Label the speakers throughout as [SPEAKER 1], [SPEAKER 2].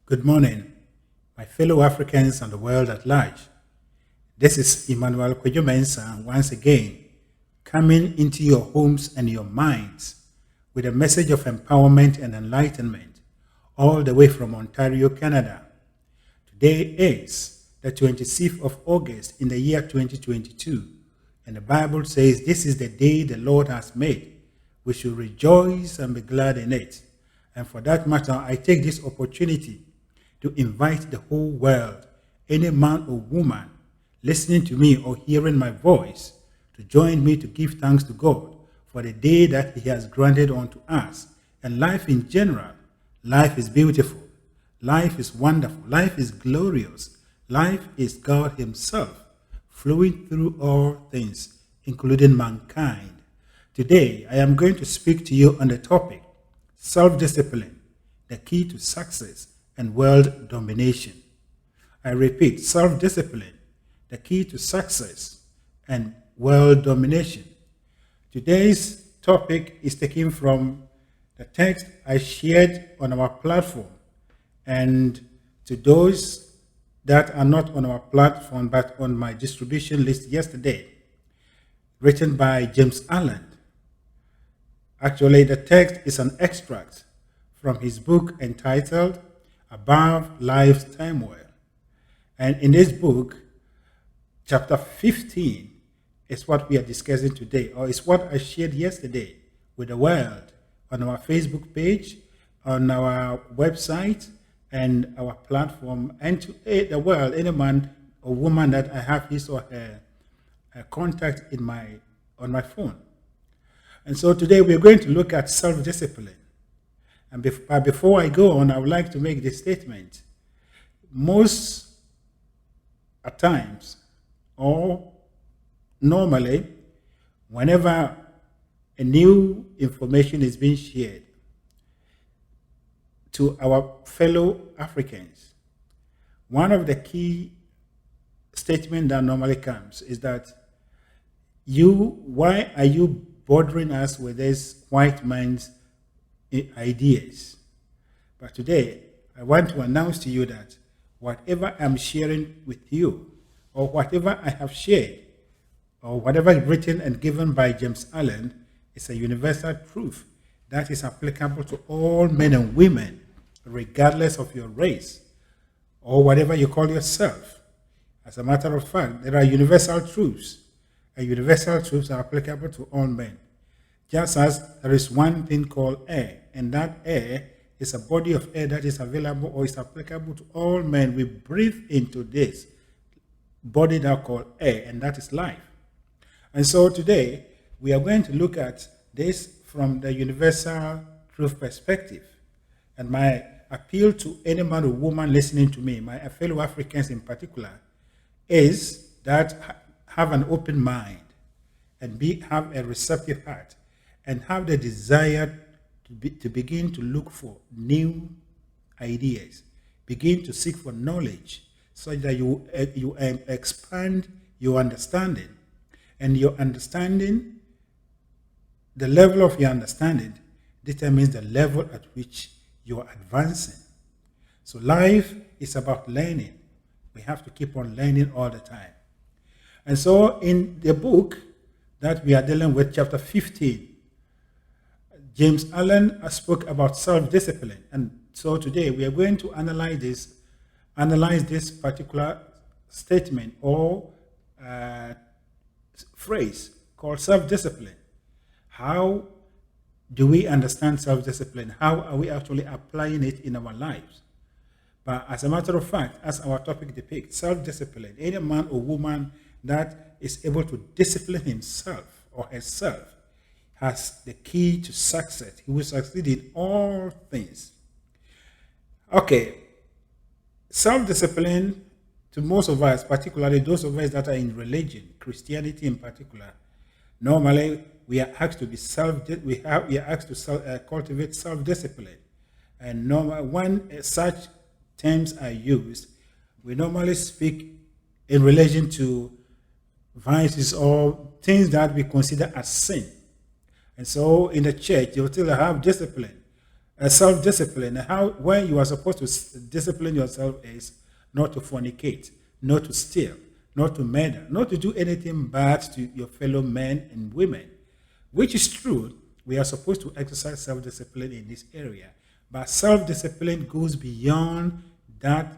[SPEAKER 1] Good morning, my fellow Africans and the world at large. This is Emmanuel Kwejomensa once again, coming into your homes and your minds with a message of empowerment and enlightenment, all the way from Ontario, Canada. Today is the 26th of August in the year 2022, and the Bible says, "This is the day the Lord has made. We should rejoice and be glad in it." And for that matter, I take this opportunity to invite the whole world, any man or woman listening to me or hearing my voice, to join me to give thanks to God for the day that He has granted unto us. And life in general, life is beautiful, life is wonderful, life is glorious, life is God Himself flowing through all things, including mankind. Today, I am going to speak to you on the topic, self-discipline, the key to success and world domination. I repeat, self-discipline, the key to success and world domination. Today's topic is taken from the text I shared on our platform. And to those that are not on our platform but on my distribution list yesterday, written by James Allen. Actually, the text is an extract from his book entitled Above Life's Turmoil. And in this book, chapter 15 is what we are discussing today, or is what I shared yesterday with the world on our Facebook page, on our website, and our platform, and to the world, any man or woman that I have his or her contact on my phone. And so today we're going to look at self-discipline. And before I go on, I would like to make this statement. Most at times, or normally, whenever a new information is being shared to our fellow Africans, one of the key statements that normally comes is that why are you bothering us with this white man's ideas? But today, I want to announce to you that whatever I'm sharing with you, or whatever I have shared, or whatever written and given by James Allen, is a universal truth that is applicable to all men and women, regardless of your race, or whatever you call yourself. As a matter of fact, there are universal truths, and universal truths are applicable to all men. Just as there is one thing called air, and that air is a body of air that is available or is applicable to all men. We breathe into this body that called air, and that is life. And so today, we are going to look at this from the universal truth perspective. And my appeal to any man or woman listening to me, my fellow Africans in particular, is that have an open mind and have a receptive heart, and have the desire to begin to look for new ideas, begin to seek for knowledge, so that you expand your understanding. And your understanding, the level of your understanding determines the level at which you are advancing. So life is about learning. We have to keep on learning all the time. And so in the book that we are dealing with, chapter 15, James Allen spoke about self-discipline. And so today we are going to analyze this particular statement or phrase called self-discipline. How do we understand self-discipline? How are we actually applying it in our lives? But as a matter of fact, as our topic depicts, self-discipline, any man or woman that is able to discipline himself or herself has the key to success. He will succeed in all things. Okay, self-discipline, to most of us, particularly those of us that are in religion, Christianity in particular, normally we are asked to cultivate self-discipline. And when such terms are used, we normally speak in relation to vices or things that we consider as sin. And so in the church, you will still have discipline. Self-discipline, how where you are supposed to discipline yourself is not to fornicate, not to steal, not to murder, not to do anything bad to your fellow men and women, which is true. We are supposed to exercise self-discipline in this area, but self-discipline goes beyond that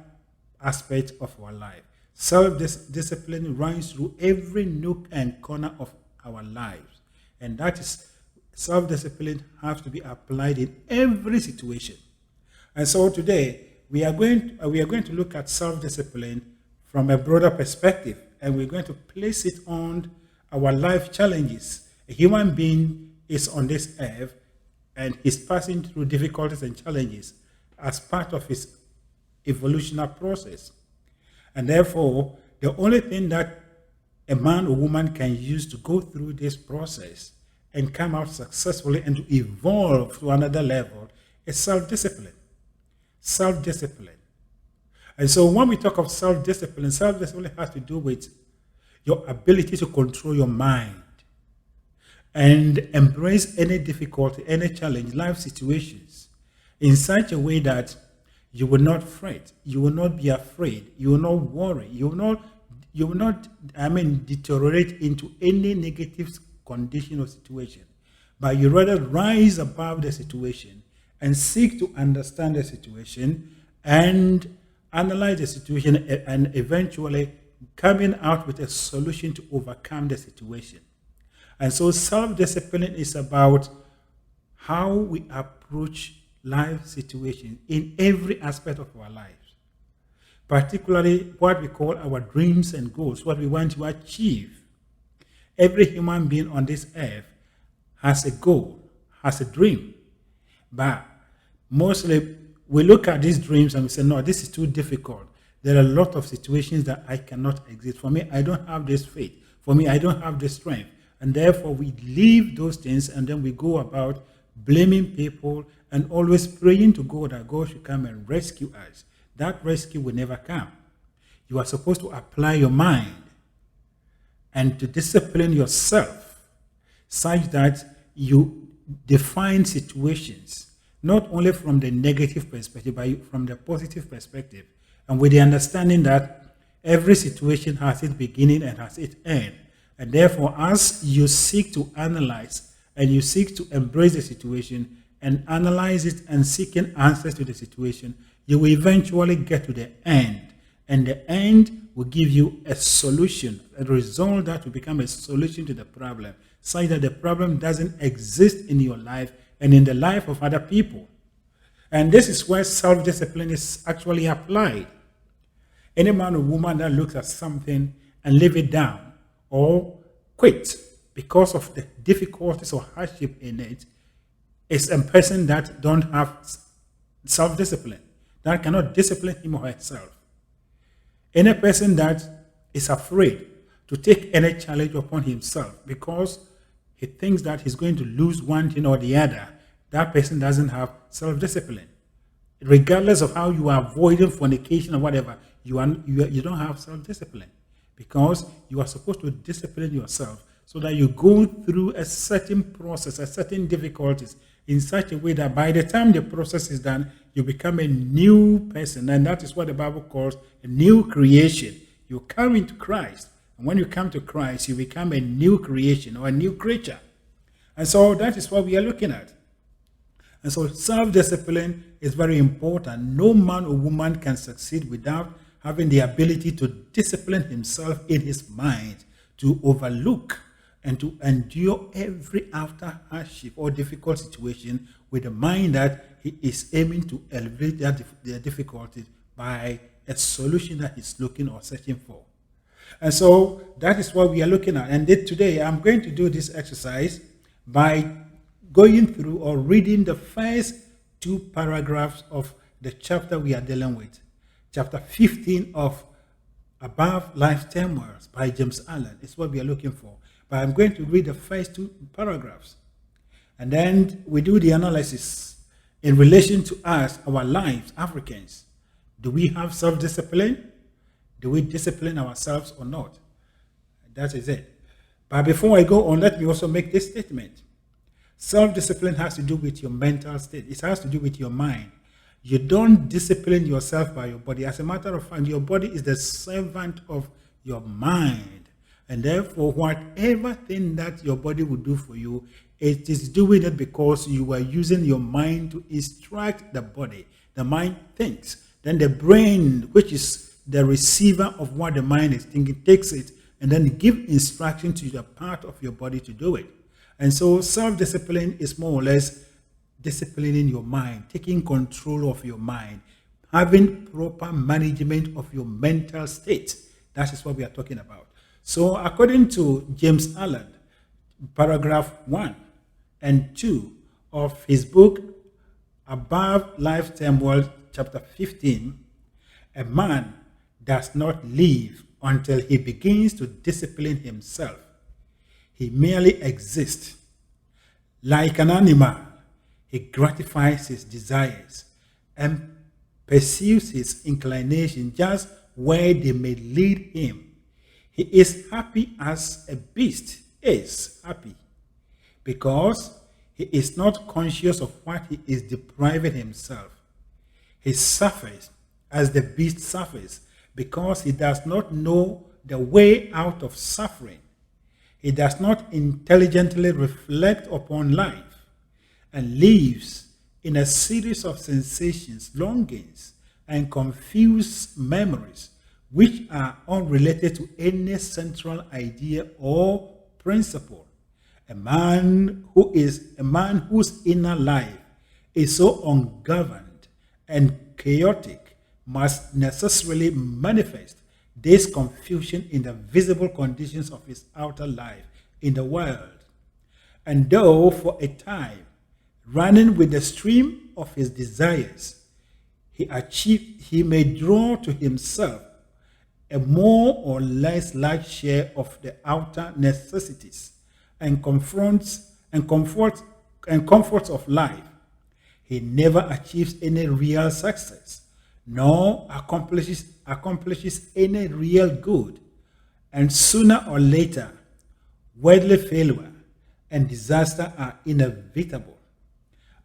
[SPEAKER 1] aspect of our life. Self-discipline runs through every nook and corner of our lives, and that is self-discipline has to be applied in every situation. And so today we are going to look at self-discipline from a broader perspective, and we're going to place it on our life challenges. A human being is on this earth and is passing through difficulties and challenges as part of his evolutionary process. And therefore, the only thing that a man or woman can use to go through this process and come out successfully and to evolve to another level is self-discipline. Self-discipline. And so when we talk of self-discipline has to do with your ability to control your mind and embrace any difficulty, any challenge, life situations in such a way that you will not fret, you will not be afraid, you will not worry, you will not deteriorate into any negative condition or situation, but you rather rise above the situation and seek to understand the situation and analyze the situation and eventually coming out with a solution to overcome the situation. And so self-discipline is about how we approach life situations in every aspect of our lives, particularly what we call our dreams and goals, what we want to achieve. Every human being on this earth has a goal, has a dream, but mostly we look at these dreams and we say, no, this is too difficult. There are a lot of situations that I cannot exist. For me, I don't have this faith. For me, I don't have this strength. And therefore, we leave those things and then we go about blaming people and always praying to God that God should come and rescue us. That rescue will never come. You are supposed to apply your mind and to discipline yourself such that you define situations not only from the negative perspective, but from the positive perspective, and with the understanding that every situation has its beginning and has its end. And therefore, as you seek to analyze and you seek to embrace the situation and analyze it and seeking answers to the situation, you will eventually get to the end. And the end will give you a solution, a result that will become a solution to the problem, such that the problem doesn't exist in your life and in the life of other people. And this is where self-discipline is actually applied. Any man or woman that looks at something and leave it down or quit because of the difficulties or hardship in it is a person that don't have self-discipline, that cannot discipline him or herself. Any person that is afraid to take any challenge upon himself because he thinks that he's going to lose one thing or the other, that person doesn't have self-discipline. Regardless of how you are avoiding fornication or whatever, you don't have self-discipline, because you are supposed to discipline yourself so that you go through a certain process, a certain difficulties in such a way that by the time the process is done, you become a new person. And that is what the Bible calls a new creation. You come into Christ. And when you come to Christ, you become a new creation or a new creature. And so that is what we are looking at. And so self-discipline is very important. No man or woman can succeed without having the ability to discipline himself in his mind, to overlook and to endure every after hardship or difficult situation with the mind that he is aiming to elevate the difficulties by a solution that he's looking or searching for. And so that is what we are looking at. And today I'm going to do this exercise by going through or reading the first two paragraphs of the chapter we are dealing with. Chapter 15 of Above Life Turmoils by James Allen is what we are looking for. But I'm going to read the first two paragraphs. And then we do the analysis in relation to us, our lives, Africans. Do we have self-discipline? Do we discipline ourselves or not? That is it. But before I go on, let me also make this statement. Self-discipline has to do with your mental state. It has to do with your mind. You don't discipline yourself by your body. As a matter of fact, your body is the servant of your mind. And therefore, whatever thing that your body will do for you, it is doing it because you are using your mind to instruct the body. The mind thinks. Then the brain, which is the receiver of what the mind is thinking, takes it and then give instruction to the part of your body to do it. And so self-discipline is more or less disciplining your mind, taking control of your mind, having proper management of your mental state. That is what we are talking about. So according to James Allen, paragraph 1 and 2 of his book, Above Lifetime World, chapter 15, a man does not live until he begins to discipline himself. He merely exists. Like an animal, he gratifies his desires and pursues his inclination just where they may lead him. He is happy as a beast is happy because he is not conscious of what he is depriving himself. He suffers as the beast suffers because he does not know the way out of suffering. He does not intelligently reflect upon life and lives in a series of sensations, longings, and confused memories which are unrelated to any central idea or principle. A man whose inner life is so ungoverned and chaotic must necessarily manifest this confusion in the visible conditions of his outer life in the world. And though for a time, running with the stream of his desires, he may draw to himself a more or less large share of the outer necessities and comforts of life, he never achieves any real success, nor accomplishes any real good, and sooner or later, worldly failure and disaster are inevitable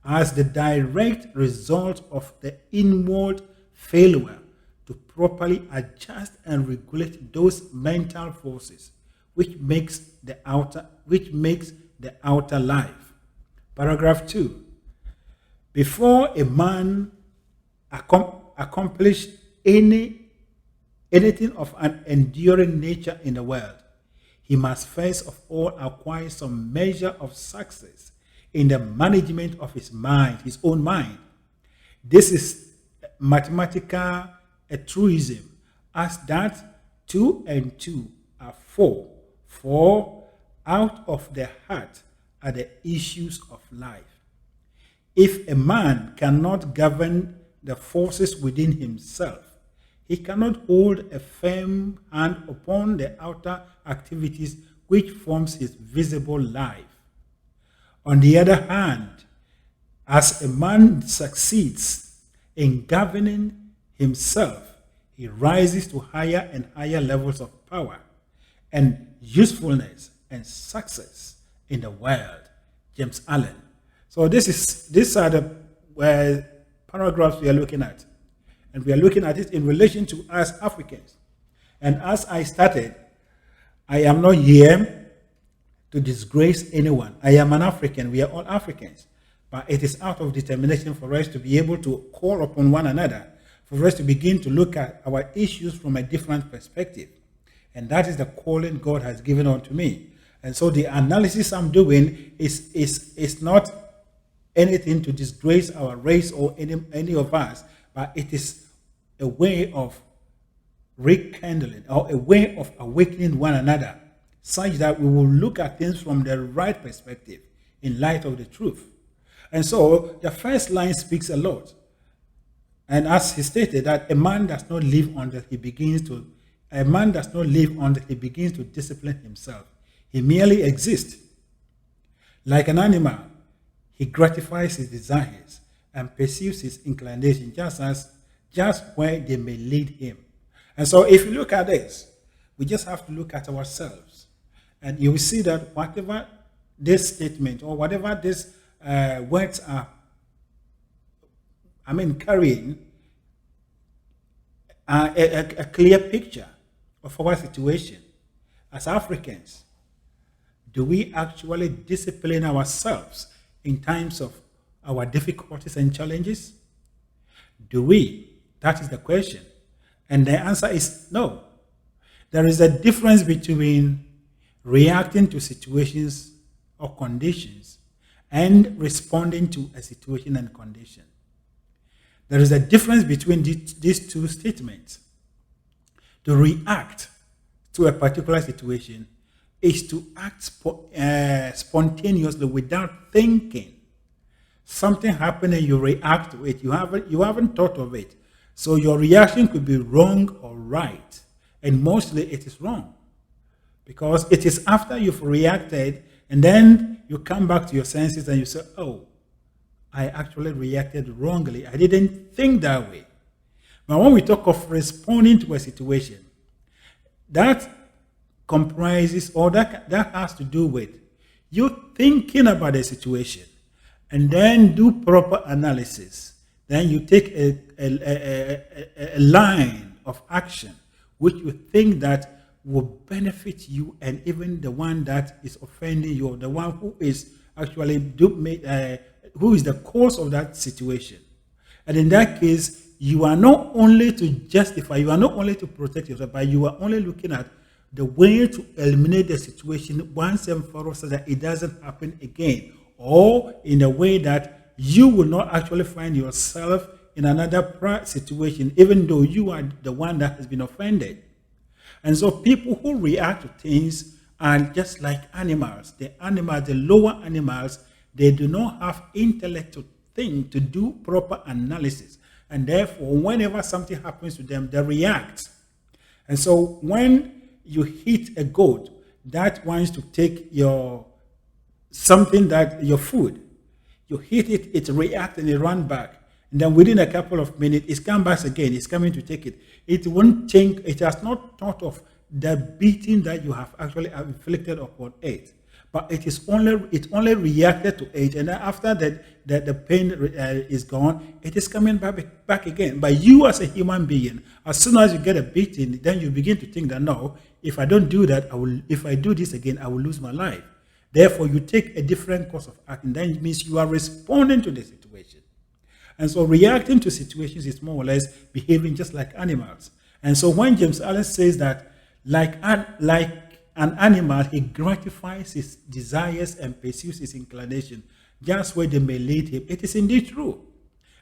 [SPEAKER 1] as the direct result of the inward failure to properly adjust and regulate those mental forces which makes the outer life. Paragraph 2. Before a man accomplish anything of an enduring nature in the world, he must first of all acquire some measure of success in the management of his mind, his own mind. This is mathematical a truism, as that 2 and 2 are 4. For out of the heart are the issues of life. If a man cannot govern the forces within himself, he cannot hold a firm hand upon the outer activities which forms his visible life. On the other hand, as a man succeeds in governing himself, he rises to higher and higher levels of power and usefulness and success in the world. James Allen. So these are the paragraphs we are looking at. And we are looking at it in relation to us Africans. And as I started, I am not here to disgrace anyone. I am an African. We are all Africans. But it is out of determination for us to be able to call upon one another, for us to begin to look at our issues from a different perspective. And that is the calling God has given unto me. And so the analysis I'm doing is not anything to disgrace our race or any of us, but it is a way of rekindling or a way of awakening one another, such that we will look at things from the right perspective in light of the truth. And so the first line speaks a lot. And as he stated, that a man does not live until he begins to discipline himself. He merely exists. Like an animal, he gratifies his desires and pursues his inclination just where they may lead him. And so if you look at this, we just have to look at ourselves. And you will see that whatever this statement or whatever these words are, carrying a clear picture of our situation as Africans. Do we actually discipline ourselves in times of our difficulties and challenges? Do we? That is the question. And the answer is no. There is a difference between reacting to situations or conditions and responding to a situation and condition. There is a difference between these two statements. To react to a particular situation is to act spontaneously without thinking. Something happened and you react to it. You haven't thought of it. So your reaction could be wrong or right. And mostly it is wrong. Because it is after you've reacted and then you come back to your senses and you say, oh, I actually reacted wrongly. I didn't think that way. But when we talk of responding to a situation, that comprises or that has to do with you thinking about the situation and then do proper analysis. Then you take a line of action which you think that will benefit you and even the one that is offending you, or the one who is actually who is the cause of that situation. And in that case, you are not only to justify, you are not only to protect yourself, but you are only looking at the way to eliminate the situation once and for all so that it doesn't happen again, or in a way that you will not actually find yourself in another situation, even though you are the one that has been offended. And so people who react to things are just like animals. The lower animals, they do not have intellect to think, to do proper analysis. And therefore, whenever something happens to them, they react. And so when you hit a goat that wants to take your food, you hit it, it reacts and it runs back. And then within a couple of minutes, it comes back again. It's coming to take it. It won't think, it has not thought of the beating that you have actually inflicted upon it. But it only reacted to it. And then after that the pain is gone, it is coming back again. But you as a human being, as soon as you get a beating, then you begin to think that, no, if I don't do that, if I do this again, I will lose my life. Therefore, you take a different course of action. Then it means you are responding to the situation. And so reacting to situations is more or less behaving just like animals. And so when James Allen says that like an animal, he gratifies his desires and pursues his inclination just where they may lead him, it is indeed true.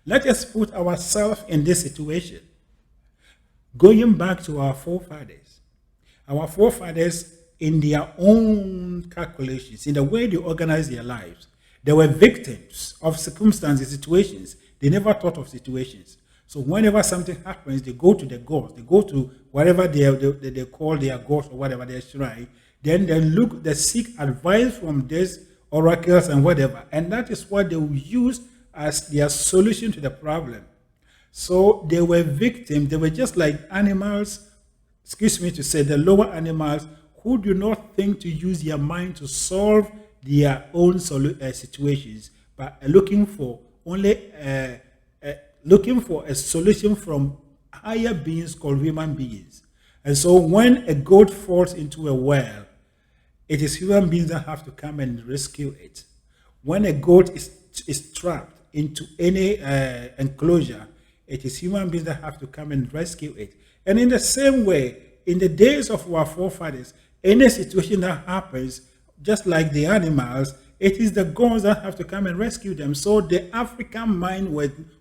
[SPEAKER 1] Let us put ourselves in this situation. Going back to our forefathers in their own calculations, in the way they organize their lives, they were victims of circumstances, situations. They never thought of situations. So whenever something happens, they go to the gods. They go to whatever they call their gods or whatever their shrine. Then they seek advice from these oracles and whatever. And that is what they will use as their solution to the problem. So they were victims. They were just like animals, the lower animals who do not think to use their mind to solve their own situations, but looking for a solution from higher beings called human beings. And so when a goat falls into a well, it is human beings that have to come and rescue it. When a goat is trapped into any enclosure, it is human beings that have to come and rescue it. And in the same way, in the days of our forefathers, any situation that happens, just like the animals, it is the gods that have to come and rescue them. So the African mind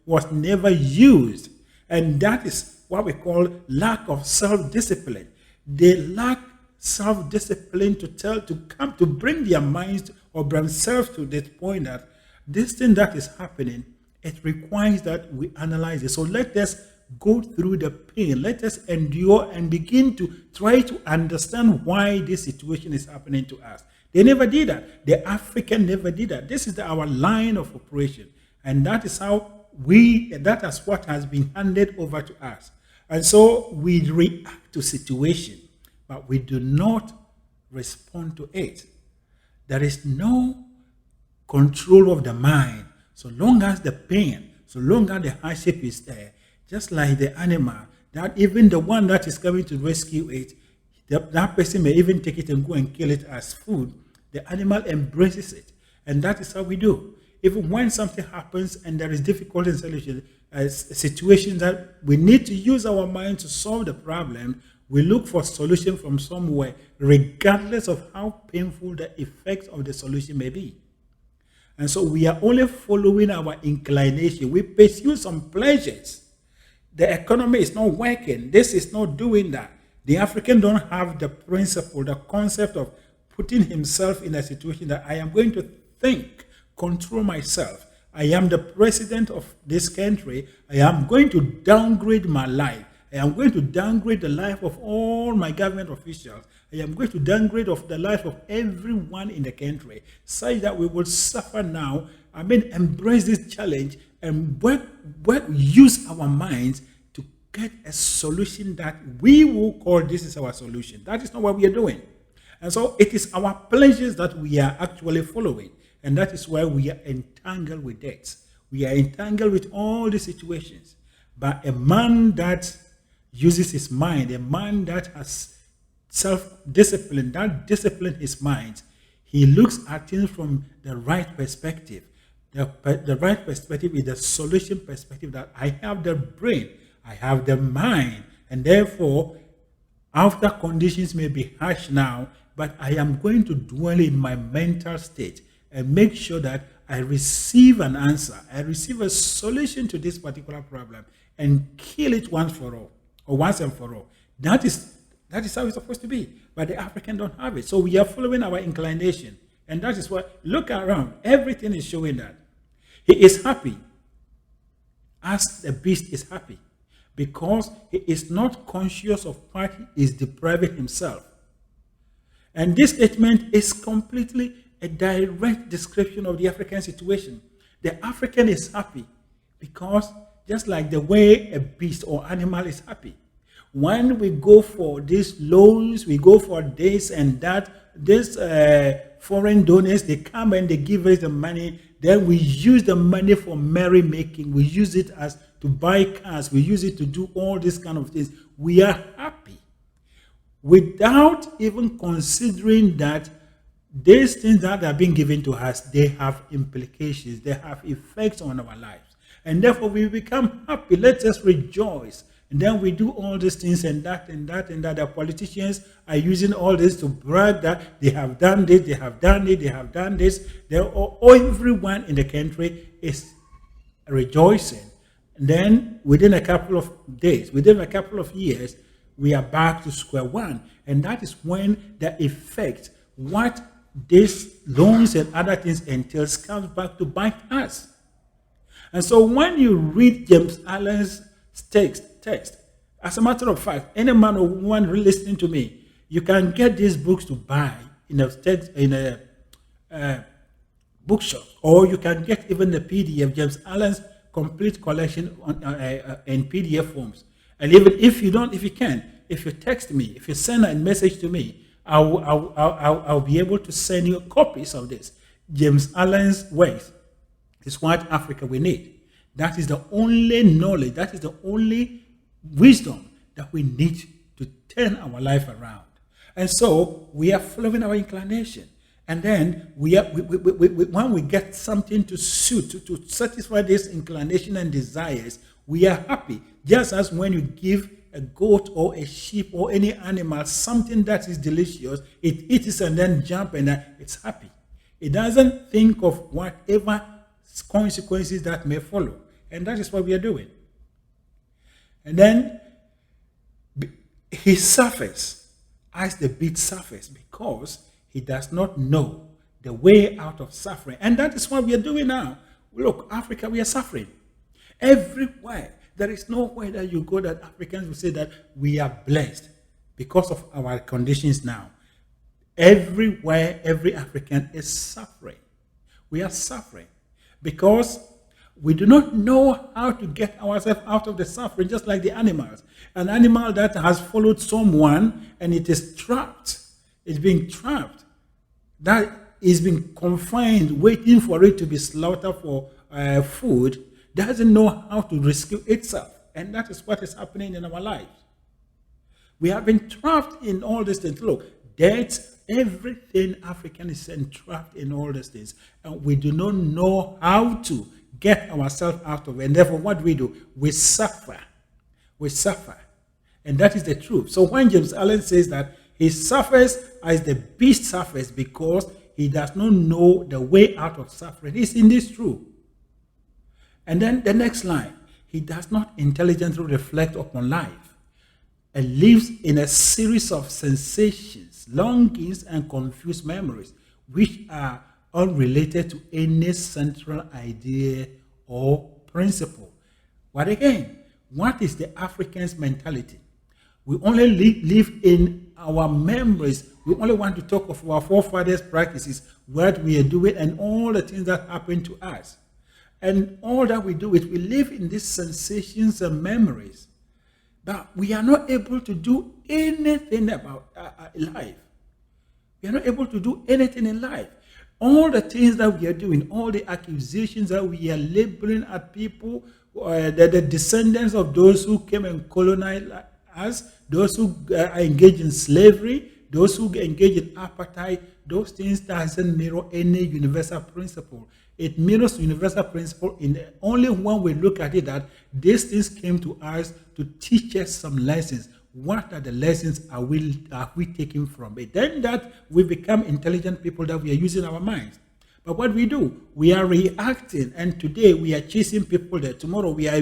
[SPEAKER 1] was never used. And that is what we call lack of self-discipline. They lack self-discipline to bring their minds or themselves to this point that this thing that is happening, it requires that we analyze it. So let us go through the pain. Let us endure and begin to try to understand why this situation is happening to us. They never did that. The African never did that. This is our line of operation. And that is that is what has been handed over to us. And so we react to situation, but we do not respond to it. there is no control of the mind. So long as the pain, so long as the hardship is there, just like the animal, that even the one that is coming to rescue it, that person may even take it and go and kill it as food. The animal embraces it. And that is how we do. Even when something happens and there is difficulty in solution, a situation that we need to use our mind to solve the problem, we look for solution from somewhere, regardless of how painful the effects of the solution may be. And so we are only following our inclination. We pursue some pleasures. The economy is not working. This is not doing that. The African don't have the principle, the concept of putting himself in a situation that I am going to think, control myself. I am the president of this country. I am going to downgrade my life. I am going to downgrade the life of all my government officials. I am going to downgrade of the life of everyone in the country, such that we will suffer now. Embrace this challenge and use our minds to get a solution that we will call this is our solution. That is not what we are doing. And so it is our pleasures that we are actually following. And that is why we are entangled with death. We are entangled with all the situations. But a man that uses his mind, a man that has self-discipline, that disciplines his mind, he looks at things from the right perspective. The right perspective is the solution perspective, that I have the brain, I have the mind, and therefore, after conditions may be harsh now, but I am going to dwell in my mental state and make sure that I receive an answer, I receive a solution to this particular problem, and kill it once for all, or once and for all. That is how it's supposed to be. But the African don't have it. So we are following our inclination. And that is why, look around, everything is showing that. He is happy as the beast is happy, because he is not conscious of what he is depriving himself. And this statement is completely a direct description of the African situation. The African is happy because just like the way a beast or animal is happy. When we go for these loans, we go for this and that, these foreign donors, they come and they give us the money. Then we use the money for merrymaking. We use it as to buy cars. We use it to do all these kind of things. We are happy without even considering that these things that are being given to us, they have implications. They have effects on our lives. And therefore we become happy. Let us rejoice. And then we do all these things and that and that and that. The politicians are using all this to brag that they have done this, they have done it, they have done this. Everyone in the country is rejoicing. And then within a couple of days, within a couple of years, we are back to square one. And that is when the effect, what these loans and other things entails, comes back to bite us. And so when you read James Allen's text, as a matter of fact, any man or woman listening to me, you can get these books to buy in a bookshop, or you can get even the PDF, James Allen's complete collection in PDF forms. And even if you text me, if you send a message to me, I'll be able to send you copies of this. James Allen's ways is what Africa we need. That is the only knowledge, that is the only wisdom that we need to turn our life around. And so we are following our inclination. And then when we get something to suit, to satisfy this inclination and desires, we are happy. Just as when you give a goat or a sheep or any animal something that is delicious, it eats and then jumps and it's happy. It doesn't think of whatever consequences that may follow. And that is what we are doing. And then he suffers as the beast suffers because he does not know the way out of suffering. And that is what we are doing now. Look, Africa, we are suffering. Everywhere. There is nowhere that you go that Africans will say that we are blessed because of our conditions now. Everywhere, every African is suffering. We are suffering because we do not know how to get ourselves out of the suffering, just like the animals. An animal that has followed someone and it is trapped, it's being trapped. That is being confined, waiting for it to be slaughtered for food, doesn't know how to rescue itself. And that is what is happening in our lives. We have been trapped in all these things. Look, death, everything African is entrapped in all these things. And we do not know how to get ourselves out of it. And therefore, what do? We suffer. We suffer. And that is the truth. So when James Allen says that he suffers as the beast suffers because he does not know the way out of suffering, he's in this truth. And then the next line, he does not intelligently reflect upon life and lives in a series of sensations, longings, and confused memories, which are unrelated to any central idea or principle. But again, what is the African's mentality? We only live in our memories. We only want to talk of our forefathers' practices, what we are doing, and all the things that happen to us. And all that we do is we live in these sensations and memories. But we are not able to do anything about life. We are not able to do anything in life. All the things that we are doing, all the accusations that we are labeling at people, the descendants of those who came and colonized us, those who are engaged in slavery, those who engage in apartheid, those things doesn't mirror any universal principle. It mirrors universal principle only when we look at it that these things came to us to teach us some lessons. What are the lessons are we taking from it? Then that we become intelligent people that we are using our minds. But what do, we are reacting, and today we are chasing people there. Tomorrow we are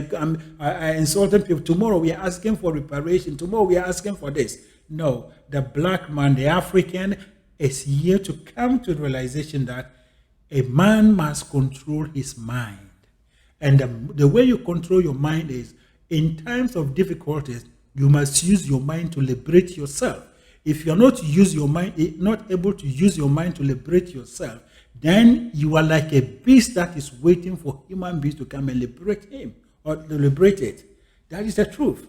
[SPEAKER 1] insulting people. Tomorrow we are asking for reparation. Tomorrow we are asking for this. No, the black man, the African, is here to come to the realization that a man must control his mind. And the way you control your mind is, in times of difficulties, you must use your mind to liberate yourself. If you're not able to use your mind to liberate yourself, then you are like a beast that is waiting for human beings to come and liberate him or to liberate it. That is the truth.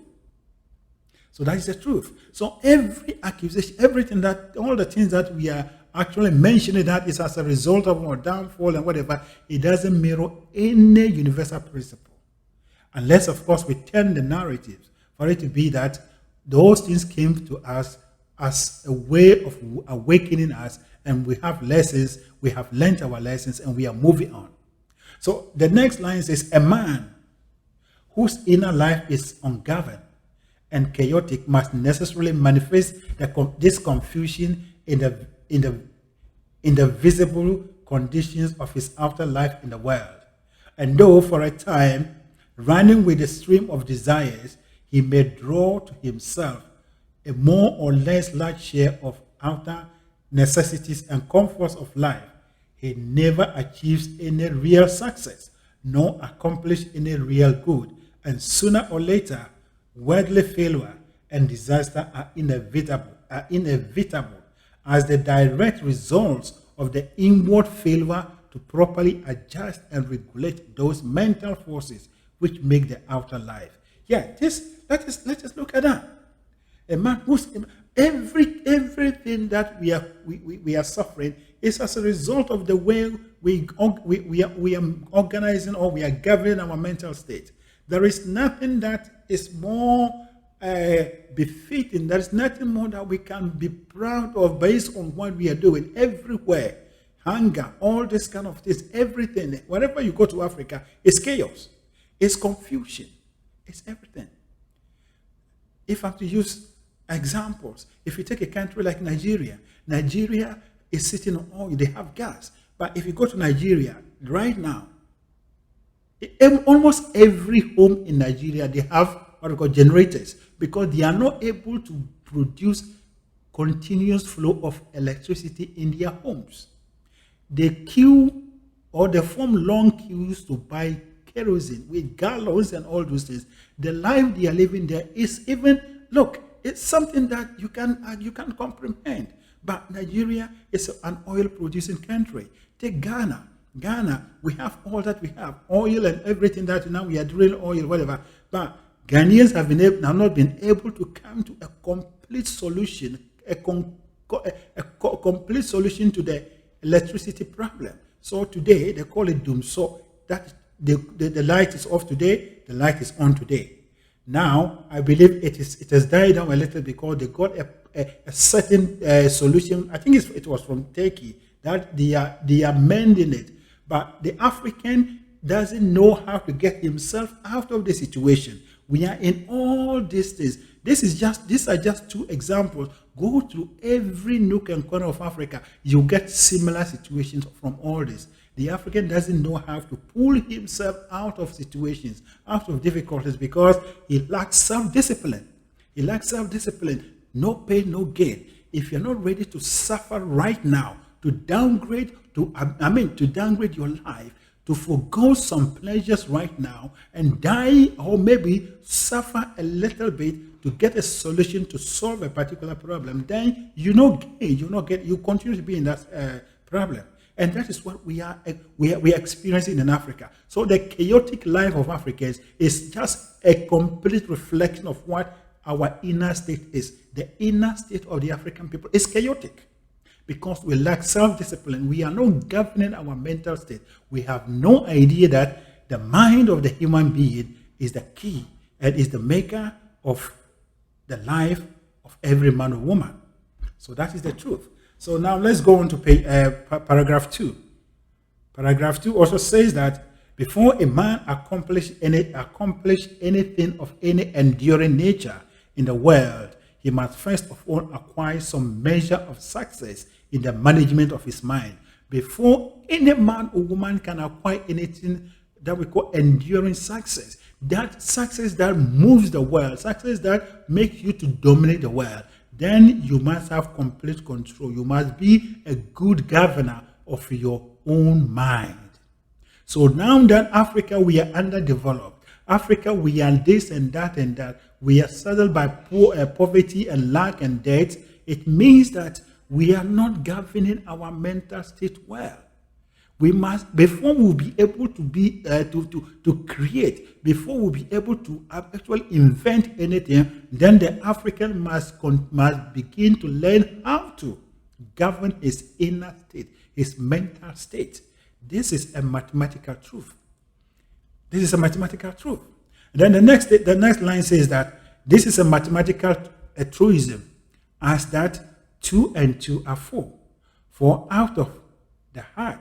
[SPEAKER 1] So that is the truth. So every accusation, everything that, all the things that we are actually mentioning that is as a result of our downfall and whatever, it doesn't mirror any universal principle. Unless, of course, we turn the narratives for it to be that those things came to us as a way of awakening us, and we have lessons, we have learned our lessons, and we are moving on. So the next line says, a man whose inner life is ungoverned and chaotic must necessarily manifest this confusion in the visible conditions of his outer life in the world. And though for a time, running with the stream of desires, he may draw to himself a more or less large share of outer necessities and comforts of life, he never achieves any real success, nor accomplishes any real good, and sooner or later, worldly failure and disaster are inevitable as the direct results of the inward failure to properly adjust and regulate those mental forces which make the outer life. Yeah, let us look at that. A man who's everything that we are suffering is as a result of the way we are organizing or we are governing our mental state. There is nothing that is more befitting. There is nothing more that we can be proud of based on what we are doing everywhere. Hunger, all this kind of things, everything. Wherever you go to Africa, it's chaos, it's confusion, it's everything. If I have to use examples, if you take a country like Nigeria, Nigeria is sitting on oil, they have gas. But if you go to Nigeria right now, almost every home in Nigeria, they have what we call generators because they are not able to produce continuous flow of electricity in their homes. They queue or they form long queues to buy kerosene with gallons and all those things. The life they are living there is even, look, it's something that you can comprehend. But Nigeria is an oil-producing country. Take Ghana. Ghana, we have all that we have, oil and everything that now we are drilling oil, whatever. But Ghanaians have not been able to come to a complete solution, complete solution to the electricity problem. So today they call it doom. So that the light is off today, the light is on today. Now I believe it has died down a little because they got a certain solution. I think it was from Turkey that they are mending it, but the African doesn't know how to get himself out of the situation. We are in all these things. These are just two examples. Go through every nook and corner of Africa. You get similar situations from all this. The African doesn't know how to pull himself out of situations, out of difficulties, because he lacks self-discipline. He lacks self-discipline. No pain, no gain. If you're not ready to suffer right now, to downgrade your life, to forgo some pleasures right now and die, or maybe suffer a little bit to get a solution to solve a particular problem, then you continue to be in that problem. And that is what we are experiencing in Africa. So the chaotic life of Africans is just a complete reflection of what our inner state is. The inner state of the African people is chaotic because we lack self-discipline. We are not governing our mental state. We have no idea that the mind of the human being is the key and is the maker of the life of every man or woman. So that is the truth. So now let's go on to paragraph 2. Paragraph 2 also says that before a man accomplish anything of any enduring nature in the world, he must first of all acquire some measure of success in the management of his mind. Before any man or woman can acquire anything that we call enduring success, that success that moves the world, success that makes you to dominate the world, then you must have complete control. You must be a good governor of your own mind. So now that Africa, we are underdeveloped. Africa, we are this and that and that. We are saddled by poverty and lack and debt. It means that we are not governing our mental state well. We must, before we'll be able to be to create, before we'll be able to actually invent anything, then the African must begin to learn how to govern his inner state, his mental state. This is a mathematical truth. This is a mathematical truth. And then the next line says that this is a mathematical truism, as that 2 and 2 are 4. For out of the heart,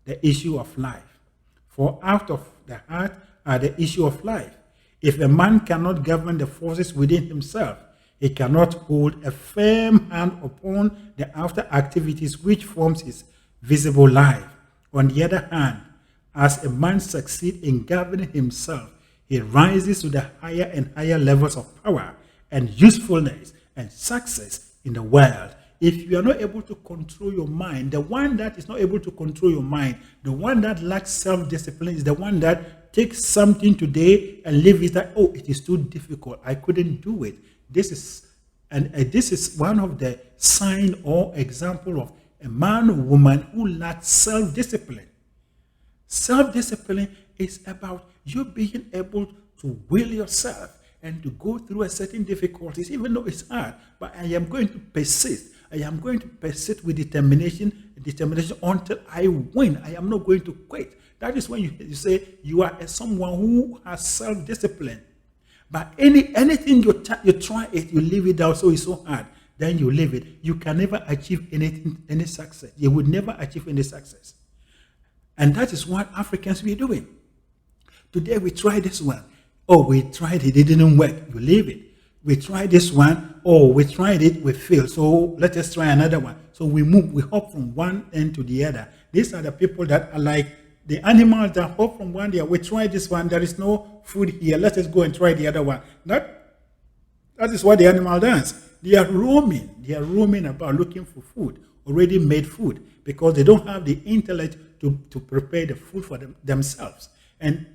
[SPEAKER 1] the issue of life. For out of the heart are the issue of life. If a man cannot govern the forces within himself, he cannot hold a firm hand upon the outer activities which forms his visible life. On the other hand, as a man succeeds in governing himself, he rises to the higher and higher levels of power and usefulness and success in the world. If you are not able to control your mind, the one that is not able to control your mind, the one that lacks self-discipline is the one that takes something today and leaves it that, oh, it is too difficult, I couldn't do it. This is one of the sign or example of a man or woman who lacks self-discipline. Self-discipline is about you being able to will yourself and to go through a certain difficulties, even though it's hard, but I am going to persist. I am going to persist with determination until I win. I am not going to quit. That is when you say you are someone who has self-discipline. But anything you try it, you leave it out, so it's so hard. Then you leave it. You can never achieve any success. You would never achieve any success. And that is what Africans were doing. Today we try this one. Oh, we tried it didn't work. You leave it. We tried this one. Oh, we tried it, we failed. So let us try another one. So we hop from one end to the other. These are the people that are like the animals that hop from one there. We tried this one. There is no food here. Let us go and try the other one. That is what the animal does. They are roaming. They are roaming about looking for food, already made food, because they don't have the intellect to prepare the food for themselves.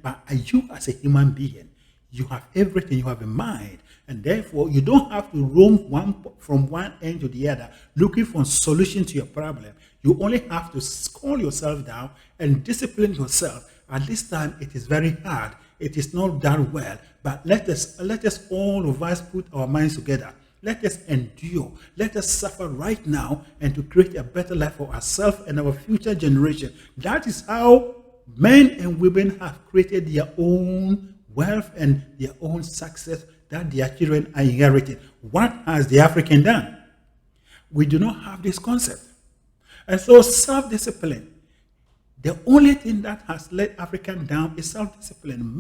[SPEAKER 1] But you as a human being, you have everything. You have a mind. And therefore, you don't have to roam from one end to the other looking for a solution to your problem. You only have to calm yourself down and discipline yourself. At this time, it is very hard. It is not done well. But let us all of us put our minds together. Let us endure. Let us suffer right now and to create a better life for ourselves and our future generation. That is how men and women have created their own wealth and their own success that their children are inheriting. What has the African done? We do not have this concept. And so self-discipline, the only thing that has let African down is self-discipline,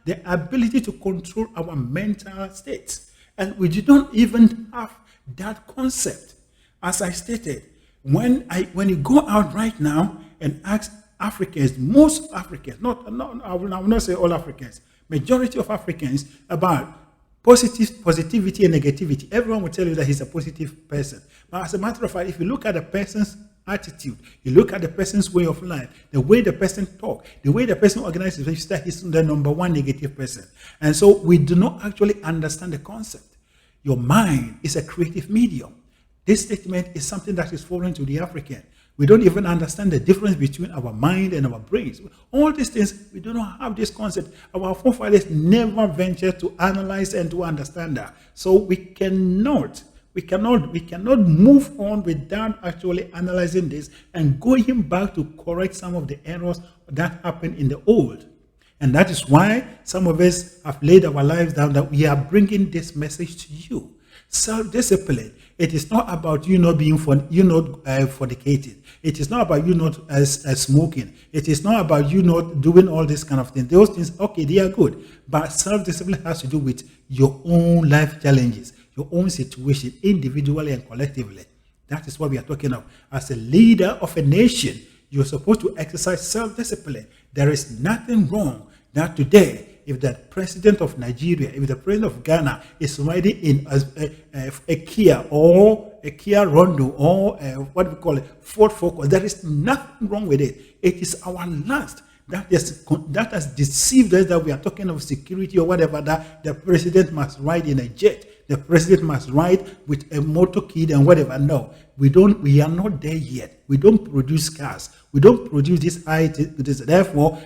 [SPEAKER 1] the ability to control our mental states. And we do not even have that concept. As I stated, when you go out right now and ask Africans, most Africans, I will not say all Africans, majority of Africans about positivity and negativity, everyone will tell you that he's a positive person. But as a matter of fact, if you look at a person's attitude, you look at the person's way of life, the way the person talks, the way the person organizes himself, he's the number one negative person. And so we do not actually understand the concept. Your mind is a creative medium. This statement is something that is foreign to the African. We don't even understand the difference between our mind and our brains. All these things, we do not have this concept. Our forefathers never ventured to analyze and to understand that. So we cannot move on without actually analyzing this and going back to correct some of the errors that happened in the old. And that is why some of us have laid our lives down, that we are bringing this message to you. Self-discipline. It is not about you not being fornicating. It is not about you not smoking. It is not about you not doing all this kind of thing. Those things, okay, they are good. But self-discipline has to do with your own life challenges, your own situation, individually and collectively. That is what we are talking of. As a leader of a nation, you're supposed to exercise self-discipline. There is nothing wrong that today, if the president of Nigeria, if the president of Ghana is riding in a Kia or a Kia Rondo or what we call it, Ford Focus, there is nothing wrong with it. It is our lust that has deceived us that we are talking of security or whatever, that the president must ride in a jet, the president must ride with a motorcade and whatever. No, we are not there yet. We don't produce cars. We don't produce this high. Therefore,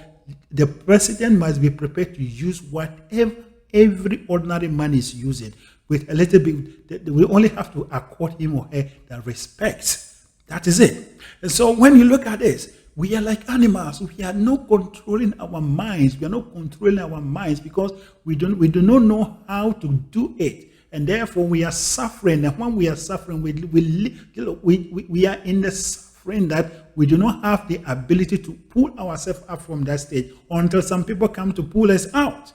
[SPEAKER 1] the president must be prepared to use whatever every ordinary man is using with a little bit. We only have to accord him or her the respect. That is it. And so when you look at this, we are like animals. We are not controlling our minds. We are not controlling our minds because we do not know how to do it. And therefore we are suffering. And when we are suffering, we are in the suffering that we do not have the ability to pull ourselves up from that stage until some people come to pull us out.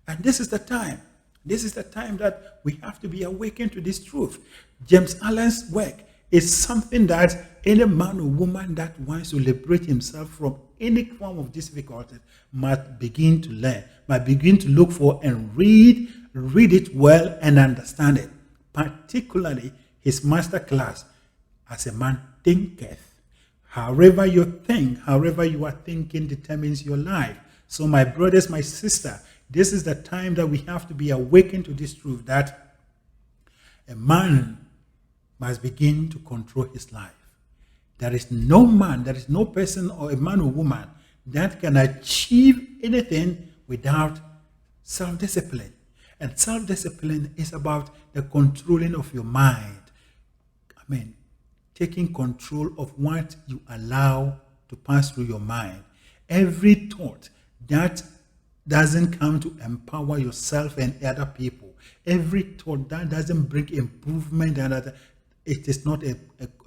[SPEAKER 1] And this is the time. This is the time that we have to be awakened to this truth. James Allen's work is something that any man or woman that wants to liberate himself from any form of difficulty must begin to learn, must begin to look for and read it well and understand it. Particularly his master class, As a Man Thinketh. However you think, however you are thinking determines your life. So my brothers, my sister, this is the time that we have to be awakened to this truth that a man must begin to control his life. There is no man, there is no person or a man or woman that can achieve anything without self-discipline. And self-discipline is about the controlling of your mind. Taking control of what you allow to pass through your mind. Every thought that doesn't come to empower yourself and other people, every thought that doesn't bring improvement and other, it is not a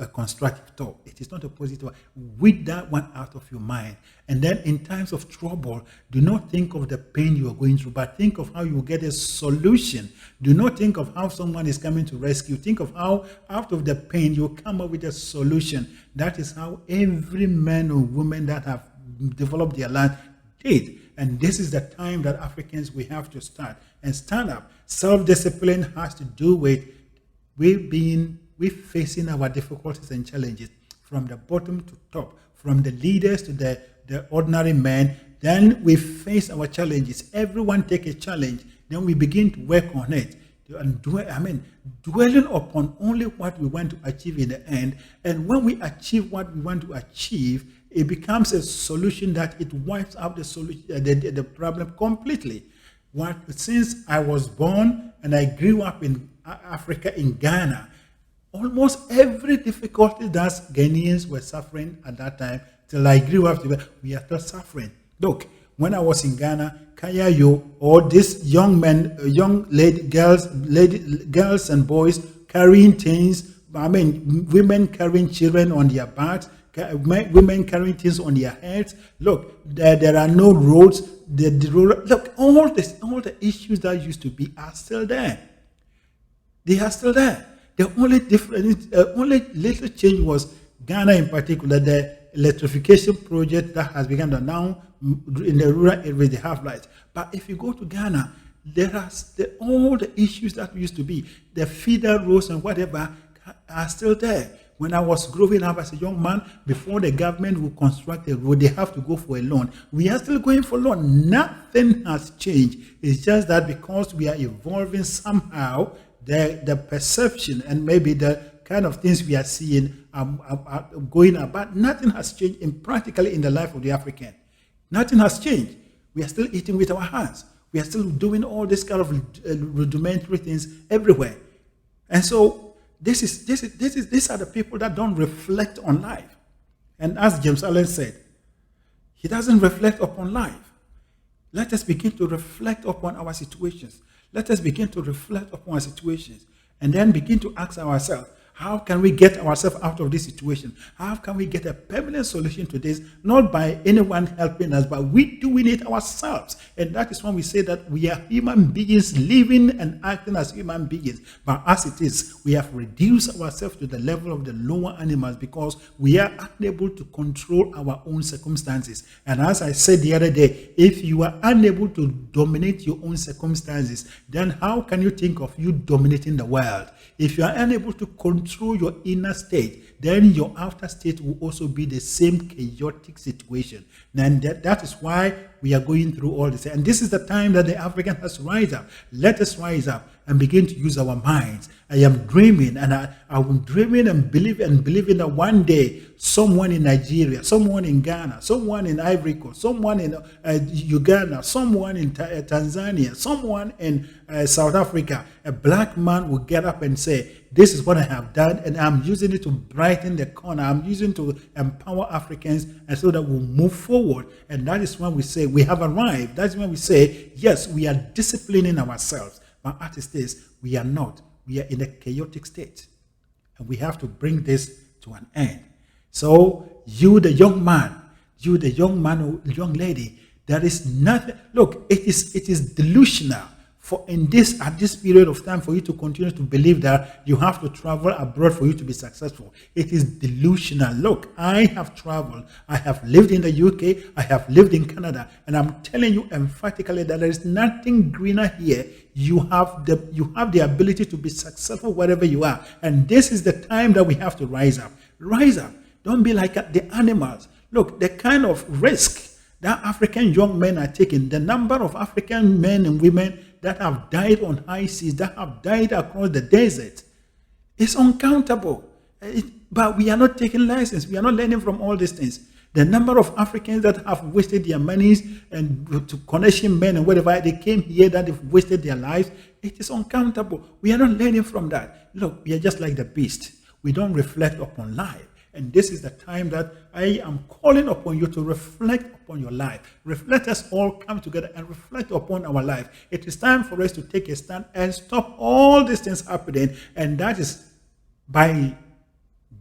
[SPEAKER 1] constructive thought. It is not a positive one. With that one out of your mind. And then in times of trouble, do not think of the pain you are going through, but think of how you will get a solution. Do not think of how someone is coming to rescue. Think of how out of the pain you will come up with a solution. That is how every man or woman that have developed their life did. And this is the time that Africans, we have to start and stand up. Self-discipline has to do with we facing our difficulties and challenges from the bottom to top, from the leaders to the ordinary man. Then we face our challenges. Everyone take a challenge. Then we begin to work on it. And dwelling upon only what we want to achieve in the end. And when we achieve what we want to achieve, it becomes a solution that it wipes out the solution, the problem completely. Since I was born and I grew up in Africa, in Ghana, almost every difficulty that Ghanaians were suffering at that time, till I grew up, we are still suffering. Look, when I was in Ghana, Kayayo, or these young men, girls and boys carrying things, women carrying children on their backs, women carrying things on their heads. Look, there are no roads. Look, all the issues that used to be are still there. They are still there. The only difference, only little change was Ghana in particular, the electrification project that has begun to now in the rural areas they have lights. But if you go to Ghana, there are all the issues that used to be, the feeder roads and whatever are still there. When I was growing up as a young man, before the government will construct a road, they have to go for a loan. We are still going for loan. Nothing has changed. It's just that because we are evolving somehow, the perception and maybe the kind of things we are seeing are going about, nothing has changed practically in the life of the African. Nothing has changed. We are still eating with our hands. We are still doing all this kind of rudimentary things everywhere. And so these are the people that don't reflect on life. And as James Allen said, he doesn't reflect upon life. Let us begin to reflect upon our situations. Let us begin to reflect upon our situations and then begin to ask ourselves, how can we get ourselves out of this situation? How can we get a permanent solution to this? Not by anyone helping us, but we doing it ourselves. And that is when we say that we are human beings living and acting as human beings. But as it is, we have reduced ourselves to the level of the lower animals because we are unable to control our own circumstances. And as I said the other day, if you are unable to dominate your own circumstances, then how can you think of you dominating the world? If you are unable to control your inner state, then your outer state will also be the same chaotic situation. And that is why we are going through all this. And this is the time that the African has to rise up. Let us rise up and begin to use our minds. I am dreaming, and I'm dreaming and believing that one day someone in Nigeria, someone in Ghana, someone in Ivory Coast, someone in Uganda, someone in Tanzania, someone in South Africa, a black man will get up and say, this is what I have done, and I'm using it to brighten the corner. I'm using it to empower Africans, and so that we'll move forward. And that is when we say we have arrived. That's when we say, yes, we are disciplining ourselves. But as it is, we are not. We are in a chaotic state. And we have to bring this to an end. So you, the young man, or young lady, there is nothing. Look, it is delusional at this period of time for you to continue to believe that you have to travel abroad for you to be successful. It is delusional. Look, I have traveled. I have lived in the UK. I have lived in Canada. And I'm telling you emphatically that there is nothing greener here. You have the ability to be successful wherever you are. And this is the time that we have to rise up. Rise up. Don't be like the animals. Look, the kind of risk that African young men are taking, the number of African men and women that have died on high seas, that have died across the desert, is uncountable. But we are not taking lessons. We are not learning from all these things. The number of Africans that have wasted their monies and to connection men and whatever, they came here that they've wasted their lives, it is uncountable. We are not learning from that. Look, we are just like the beast. We don't reflect upon life. And this is the time that I am calling upon you to reflect upon your life. Let us all come together and reflect upon our life. It is time for us to take a stand and stop all these things happening. And that is by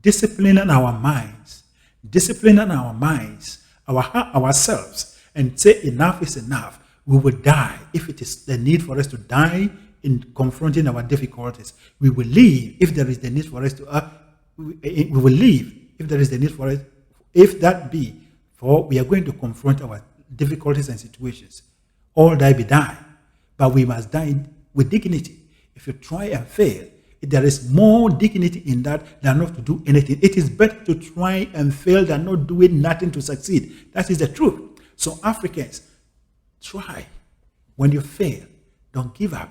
[SPEAKER 1] disciplining our minds. Disciplining our minds, ourselves, and say enough is enough. We will die if it is the need for us to die in confronting our difficulties. We will leave if there is the need for us to we will leave if there is the need for it, if that be, for we are going to confront our difficulties and situations. All die be die, but we must die with dignity. If you try and fail, there is more dignity in that than not to do anything. It is better to try and fail than not doing nothing to succeed. That is the truth. So Africans, try. When you fail, don't give up.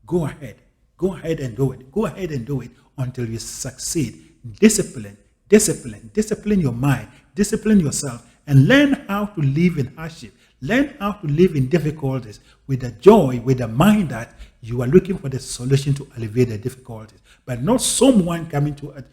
[SPEAKER 1] Go ahead. Go ahead and do it. Go ahead and do it until you succeed. Discipline your mind, discipline yourself, and learn how to live in hardship. Learn how to live in difficulties with the joy, with the mind that you are looking for the solution to alleviate the difficulties, but not someone coming to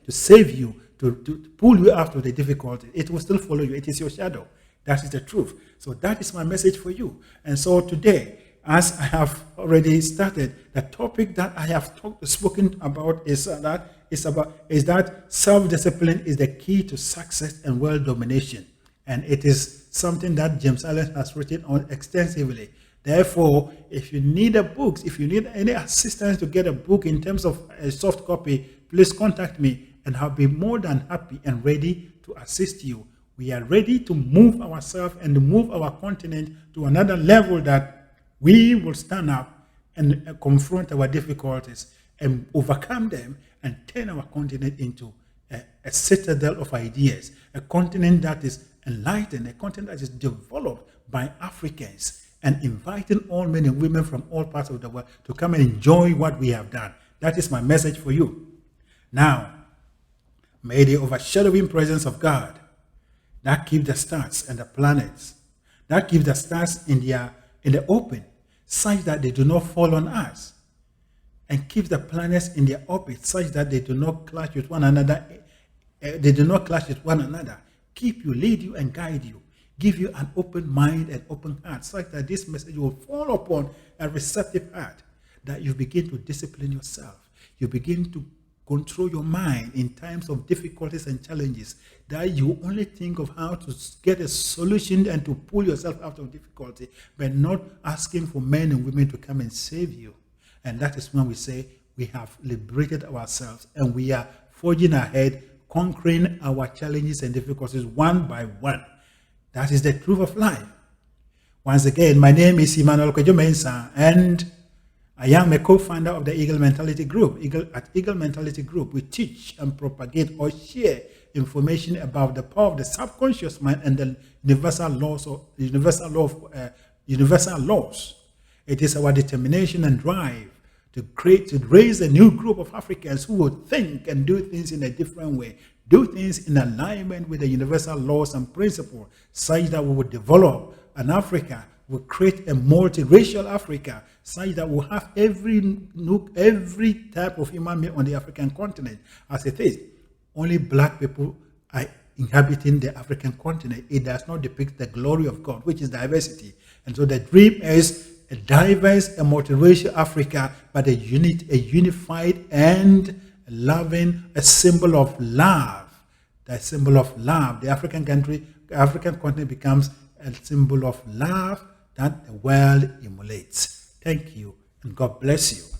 [SPEAKER 1] save you, to pull you out of the difficulty. It will still follow you. It is your shadow. That is the truth. So that is my message for you. And so today, as I have already started, the topic that I have spoken about is that self-discipline is the key to success and world domination. And it is something that James Allen has written on extensively. Therefore, if you need a book, if you need any assistance to get a book in terms of a soft copy, please contact me and I'll be more than happy and ready to assist you. We are ready to move ourselves and to move our continent to another level that we will stand up and confront our difficulties and overcome them and turn our continent into a citadel of ideas, a continent that is enlightened, a continent that is developed by Africans, and inviting all men and women from all parts of the world to come and enjoy what we have done. That is my message for you. Now, may the overshadowing presence of God that keeps the stars and the planets, that keeps the stars in the open, such that they do not fall on us, and keeps the planets in their orbit, such that they do not clash with one another. Keep you, lead you, and guide you. Give you an open mind and open heart, such that this message will fall upon a receptive heart, that you begin to discipline yourself. You begin to control your mind in times of difficulties and challenges, that you only think of how to get a solution and to pull yourself out of difficulty, but not asking for men and women to come and save you. And that is when we say we have liberated ourselves and we are forging ahead, conquering our challenges and difficulties one by one. That is the truth of life. Once again, my name is Emmanuel Kwejo-Mensah, and I am a co-founder of the Eagle Mentality Group. At Eagle Mentality Group, we teach and propagate or share information about the power of the subconscious mind and the universal laws. It is our determination and drive to raise a new group of Africans who will think and do things in a different way, do things in alignment with the universal laws and principles, such that we will develop an Africa, will create a multiracial Africa, such that we'll have every type of human being on the African continent. As it is, only black people are inhabiting the African continent. It does not depict the glory of God, which is diversity. And so the dream is a diverse, a multiracial Africa, but a unified and loving, a symbol of love. The symbol of love. The African continent becomes a symbol of love that the world emulates. Thank you, and God bless you.